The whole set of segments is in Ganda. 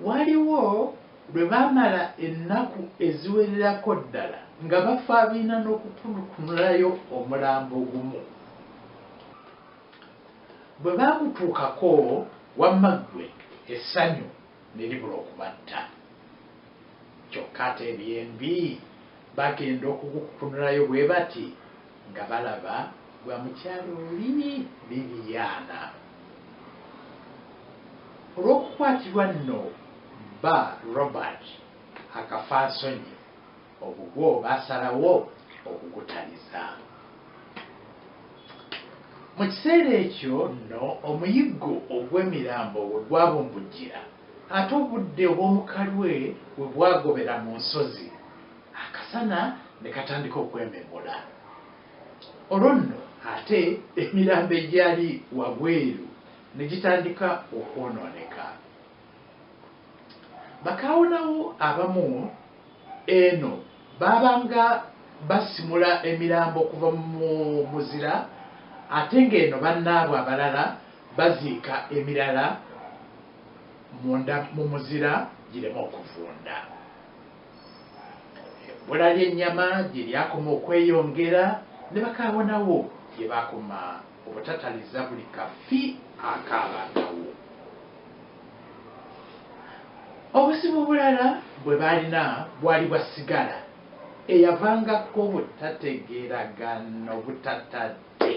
waliwo lwe baamala ennaku eziwererako ddala nga bafaabiina n'okutunukunulayo omulambo gumu. Bwe baagutuukako wamma ggwe essanyu ne libula okubatta. Kyokka ate ebyembi bagenda okugukunulayo bwe bati nga balaba gwa mukyalo oli Liliana. Olw'okukwatibwa nno ba Robert akafansonyi obugwo baasalawo okugutaliza. Mu kiseera ekyo nno omuyiggo ogw'emirambo we gwabumbujjira ate obudde obw'omukalwe we bwagobera mu nsozi akasana ne katandika okwememula. Olwo nno ate emirambo egyali wabweru ne gitandika okwonooneka. Bakaawonawo abamu eno baabanga basimula emirambo okuva mu muzira ate ng'eno bannaabwe abalala baziika emirala munda mu muzira gireme okuvunda. Ebbula ly'ennyama gye lyakoma okweyongera ne bakaawonawo gye baakoma obutataliza buli kafi akaabangawo. Obusibu bulala bwe baalina bwali bwa sigala eyavangako butategeeragana obutatadde.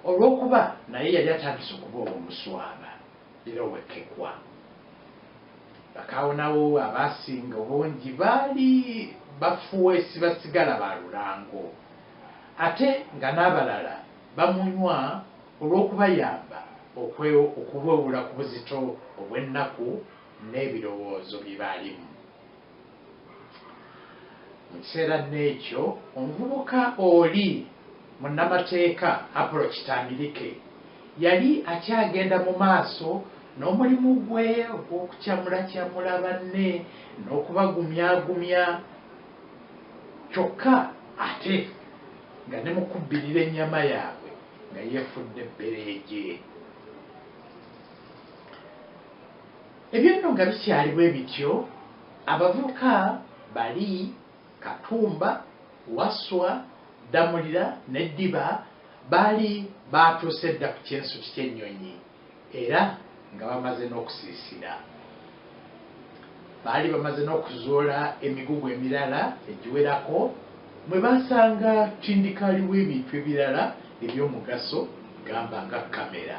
Olw'okuba naye yali atandise okuba omuswaba era owekekwa. Bakaawonawo abaasinga obungi baali bafuweesi basigala ba lulango ate nga n'abalala bamunywa olw'okubayamba okuwewula ku buzito obw'ennaku n'ebirowoozo bye baalimu. Mu kiseera n'ekyo omuvubuka oli munnamateeka Apollo Kitambirike yali akyagenda mu maaso n'omulimu gwe ogw'okukyamulakyamula banne n'okubagumyagumya, kyokka ate nga ne mu kubbirira ennyama yaabwe nga yeefudde ebbereegye. Ebyo nno nga bikyali bwe bityo, abavubuka bali Katumba, Waswa, Damulira n'Eddiba baali baatuuse dda ku kyensuti ky'ennyonyi era nga bamaze n'okusiisira. Baali bamaze n'okuzuula emigugu emirala egiwerako mwe baasanga tindikaali w'ebintu ebirala eby'omugaso gamba nga kamera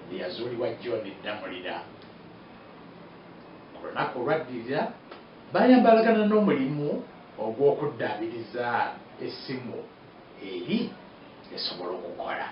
eyazuulibwa John Damulira. Ku lunaku olwaddirira baayambalagana n'omulimu ogw'okuddaabiriza essimu eri esobola okukola.